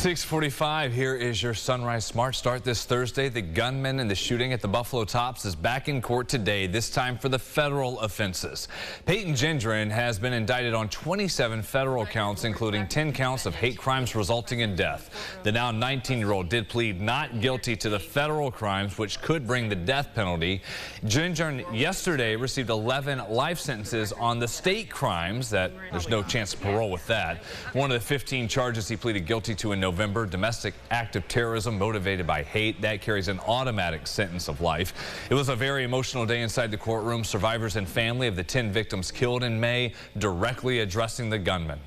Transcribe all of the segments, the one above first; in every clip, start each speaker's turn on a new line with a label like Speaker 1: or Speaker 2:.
Speaker 1: 6:45, here is your Sunrise Smart Start this Thursday. The gunman in the shooting at the Buffalo Tops is back in court today, this time for the federal offenses. Peyton Gendron has been indicted on 27 federal counts, including 10 counts of hate crimes resulting in death. The now 19-year-old did plead not guilty to the federal crimes, which could bring the death penalty. Gendron yesterday received 11 life sentences on the state crimes that there's no chance of parole with that. One of the 15 charges he pleaded guilty to in November, domestic act of terrorism motivated by hate, that carries an automatic sentence of life. It was a very emotional day inside the courtroom. Survivors and family of the 10 victims killed in May directly addressing the gunman.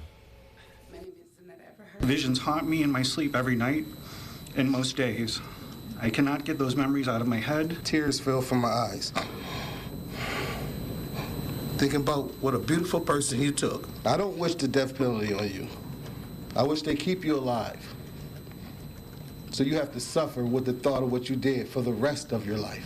Speaker 2: Visions haunt me in my sleep every night and most days. I cannot get those memories out of my head.
Speaker 3: Tears fill from my eyes. Thinking about what a beautiful person you took. I don't wish the death penalty on you. I wish they keep you alive. So you have to suffer with the thought of what you did for the rest of your life.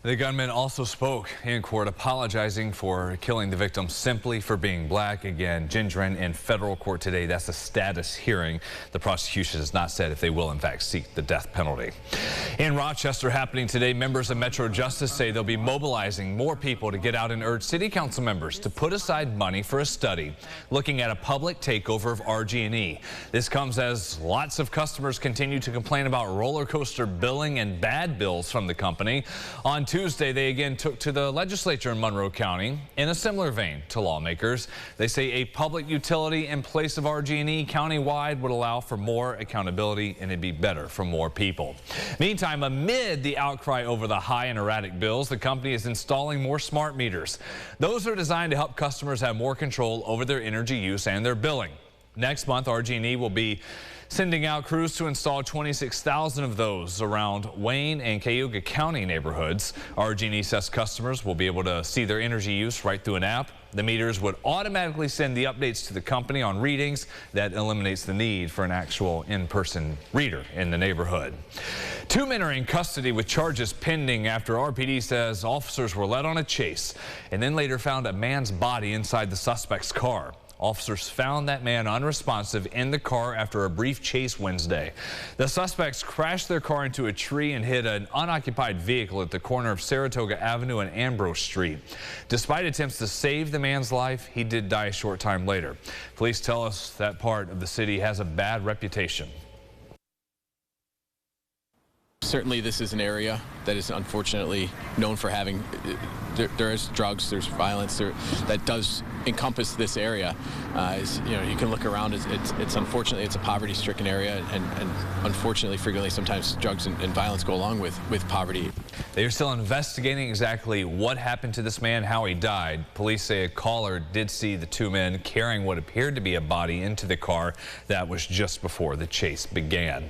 Speaker 1: The gunman also spoke in court, apologizing for killing the victim simply for being black. Again, Gendron in federal court today. That's a status hearing. The prosecution has not said if they will, in fact, seek the death penalty. In Rochester, happening today, members of Metro Justice say they'll be mobilizing more people to get out and urge city council members to put aside money for a study looking at a public takeover of RG&E. This comes as lots of customers continue to complain about roller coaster billing and bad bills from the company. On Tuesday, they again took to the legislature in Monroe County in a similar vein to lawmakers. They say a public utility in place of RG&E countywide would allow for more accountability and it'd be better for more people. Meantime, amid the outcry over the high and erratic bills, the company is installing more smart meters. Those are designed to help customers have more control over their energy use and their billing. Next month, RG&E will be sending out crews to install 26,000 of those around Wayne and Cayuga County neighborhoods. RG&E says customers will be able to see their energy use right through an app. The meters would automatically send the updates to the company on readings. That eliminates the need for an actual in-person reader in the neighborhood. 2 men are in custody with charges pending after RPD says officers were led on a chase and then later found a man's body inside the suspect's car. Officers found that man unresponsive in the car after a brief chase Wednesday. The suspects crashed their car into a tree and hit an unoccupied vehicle at the corner of Saratoga Avenue and Ambrose Street. Despite attempts to save the man's life, he did die a short time later. Police tell us that part of the city has a bad reputation.
Speaker 4: Certainly this is an area that is unfortunately known for having, there is drugs, there's violence that does encompass this area. You can look around, it's unfortunately, it's a poverty-stricken area, and unfortunately frequently sometimes drugs and violence go along with poverty.
Speaker 1: They are still investigating exactly what happened to this man, how he died. Police say a caller did see the 2 men carrying what appeared to be a body into the car. That was just before the chase began.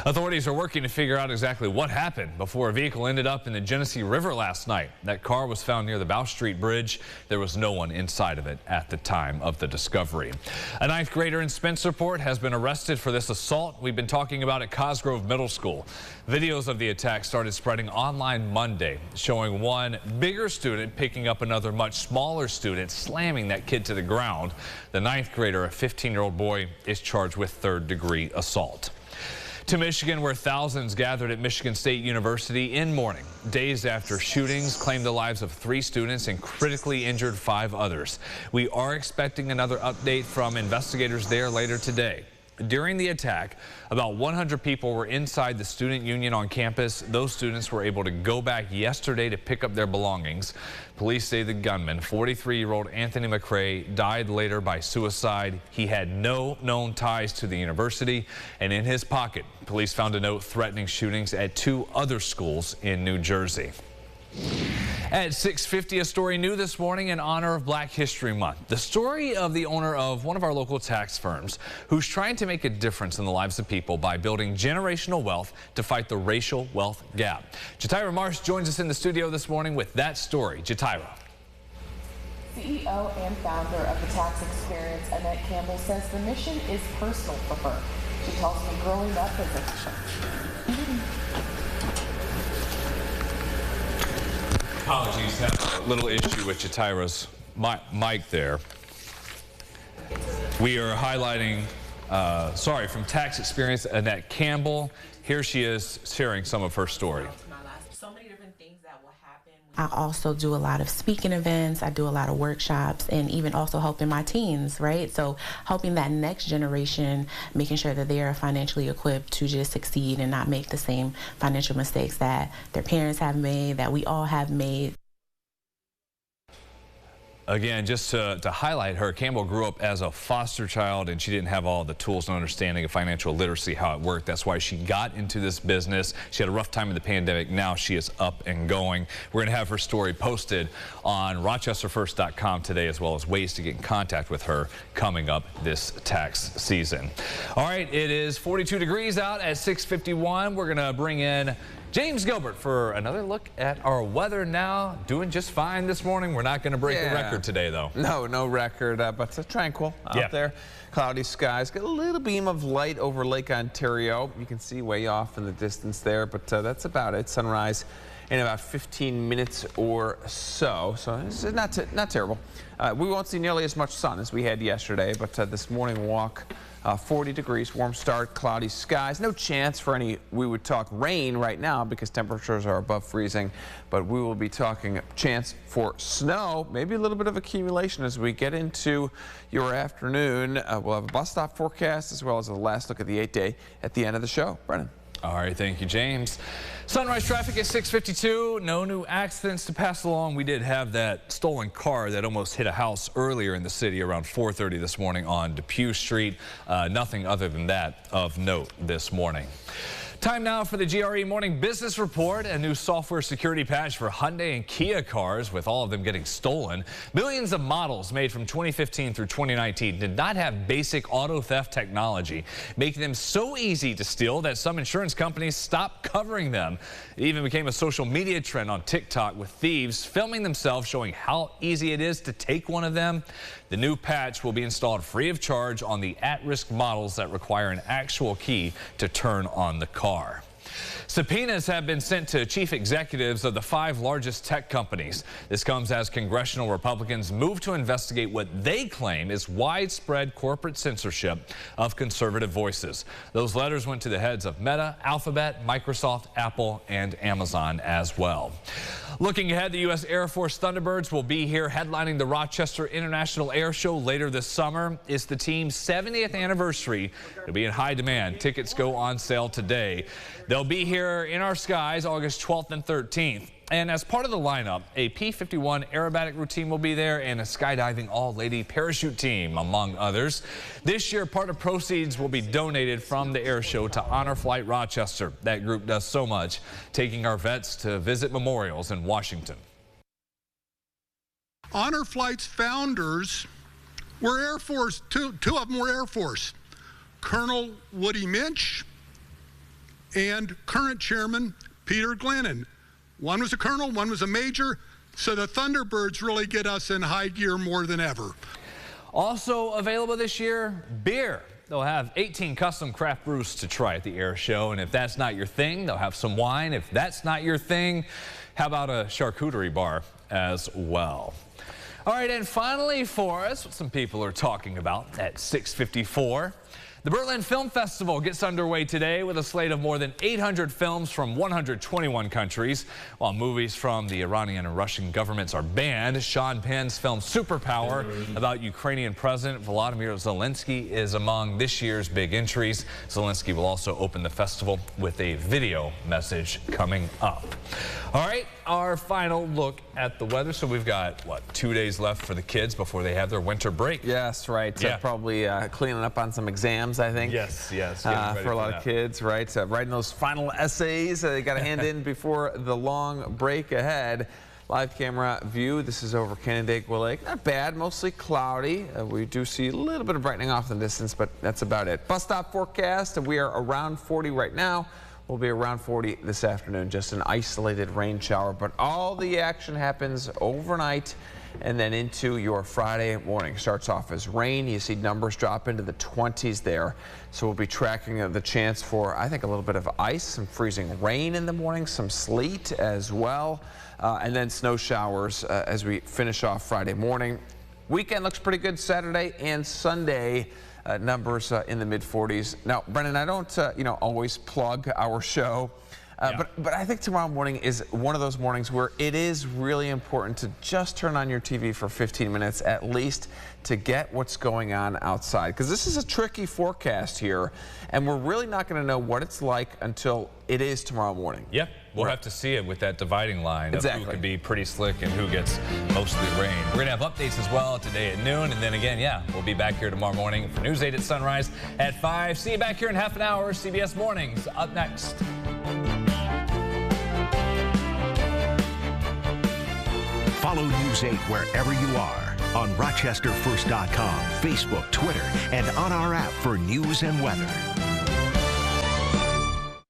Speaker 1: Authorities are working to figure out exactly what happened before a vehicle ended up in the Genesee River last night. That car was found near the Bow Street Bridge. There was no one inside of it at the time of the discovery. A 9th grader in Spencerport has been arrested for this assault we've been talking about at Cosgrove Middle School. Videos of the attack started spreading online Monday, showing one bigger student picking up another much smaller student, slamming that kid to the ground. The 9th grader, a 15-year-old boy, is charged with 3rd-degree assault. To Michigan, where thousands gathered at Michigan State University in mourning, days after shootings claimed the lives of 3 students and critically injured 5 others. We are expecting another update from investigators there later today. During the attack, about 100 people were inside the student union on campus. Those students were able to go back yesterday to pick up their belongings. Police say the gunman, 43-year-old Anthony McRae, died later by suicide. He had no known ties to the university, and in his pocket, police found a note threatening shootings at 2 other schools in New Jersey. At 6:50, a story new this morning in honor of Black History Month. The story of the owner of one of our local tax firms who's trying to make a difference in the lives of people by building generational wealth to fight the racial wealth gap. Jatira Marsh joins us in the studio this morning with that story. Jatira.
Speaker 5: CEO and founder of the Tax Experience, Annette Campbell, says the mission is personal for her. She tells me growing up as a
Speaker 1: Apologies, have a little issue with Jatira's mic there. We are highlighting from Tax Experience, Annette Campbell. Here she is sharing some of her story.
Speaker 6: I also do a lot of speaking events, I do a lot of workshops, and even also helping my teens, right? So helping that next generation, making sure that they are financially equipped to just succeed and not make the same financial mistakes that their parents have made, that we all have made.
Speaker 1: Again, just to highlight her, Campbell grew up as a foster child, and she didn't have all the tools and understanding of financial literacy, how it worked. That's why she got into this business. She had a rough time in the pandemic. Now she is up and going. We're going to have her story posted on RochesterFirst.com today, as well as ways to get in contact with her coming up this tax season. All right, it is 42 degrees out at 6:51. We're going to bring in James Gilbert for another look at our weather now. Doing just fine this morning. We're not going to break a record today, though.
Speaker 7: No record, but it's tranquil out there. Cloudy skies. Got a little beam of light over Lake Ontario. You can see way off in the distance there, but that's about it. Sunrise in about 15 minutes or so. So it's not terrible. We won't see nearly as much sun as we had yesterday, but this morning walk, 40 degrees, warm start, cloudy skies. No chance for any, we would talk rain right now because temperatures are above freezing, but we will be talking chance for snow, maybe a little bit of accumulation as we get into your afternoon. We'll have a bus stop forecast as well as a last look at the 8-day at the end of the show. Brennan.
Speaker 1: All right, thank you, James. Sunrise traffic at 6:52. No new accidents to pass along. We did have that stolen car that almost hit a house earlier in the city around 4:30 this morning on Depew Street. Nothing other than that of note this morning. Time now for the GRE Morning Business Report. A new software security patch for Hyundai and Kia cars, with all of them getting stolen. Millions of models made from 2015 through 2019 did not have basic auto theft technology, making them so easy to steal that some insurance companies stopped covering them. It even became a social media trend on TikTok, with thieves filming themselves showing how easy it is to take one of them. The new patch will be installed free of charge on the at-risk models that require an actual key to turn on the car. Subpoenas have been sent to chief executives of the 5 largest tech companies. This comes as congressional Republicans move to investigate what they claim is widespread corporate censorship of conservative voices. Those letters went to the heads of Meta, Alphabet, Microsoft, Apple, and Amazon as well. Looking ahead, the U.S. Air Force Thunderbirds will be here headlining the Rochester International Air Show later this summer. It's the team's 70th anniversary. It'll be in high demand. Tickets go on sale today. They'll be here in our skies August 12th and 13th. And as part of the lineup, a P-51 aerobatic routine will be there and a skydiving all-lady parachute team, among others. This year, part of proceeds will be donated from the air show to Honor Flight Rochester. That group does so much, taking our vets to visit memorials in Washington.
Speaker 8: Honor Flight's founders were Air Force, two of them were Air Force. Colonel Woody Minch and current chairman Peter Glennon. One was a colonel, one was a major, so the Thunderbirds really get us in high gear more than ever.
Speaker 1: Also available this year, beer. They'll have 18 custom craft brews to try at the air show, and if that's not your thing, they'll have some wine. If that's not your thing, how about a charcuterie bar as well? All right, and finally for us, what some people are talking about at 6:54. The Berlin Film Festival gets underway today with a slate of more than 800 films from 121 countries. While movies from the Iranian and Russian governments are banned, Sean Penn's film Superpower about Ukrainian President Volodymyr Zelensky is among this year's big entries. Zelensky will also open the festival with a video message coming up. All right, our final look at the weather. So we've got, what, 2 days left for the kids before they have their winter break.
Speaker 7: Yes, right.
Speaker 1: Yeah.
Speaker 7: Probably cleaning up on some exams, I think.
Speaker 1: Yes.
Speaker 7: For a lot of kids, right? Writing those final essays they got to hand in before the long break ahead. Live camera view. This is over Canandaigua Lake. Not bad, mostly cloudy. We do see a little bit of brightening off in the distance, but that's about it. Bus stop forecast. We are around 40 right now. We'll be around 40 this afternoon. Just an isolated rain shower, but all the action happens overnight and then into your Friday morning. Starts off as rain. You see numbers drop into the 20s there. So we'll be tracking the chance for, I think, a little bit of ice, some freezing rain in the morning, some sleet as well, and then snow showers as we finish off Friday morning. Weekend looks pretty good Saturday and Sunday. numbers in the mid-40s. Now, Brennan, I don't, always plug our show. But I think tomorrow morning is one of those mornings where it is really important to just turn on your TV for 15 minutes at least to get what's going on outside. Because this is a tricky forecast here, and we're really not going to know what it's like until it is tomorrow morning.
Speaker 1: Yeah, we'll have to see it with that dividing line of who could be pretty slick and who gets mostly rain. We're going to have updates as well today at noon, and then again, we'll be back here tomorrow morning for News 8 at sunrise at 5. See you back here in half an hour. CBS Mornings up next.
Speaker 9: Follow News 8 wherever you are on RochesterFirst.com, Facebook, Twitter, and on our app for news and weather.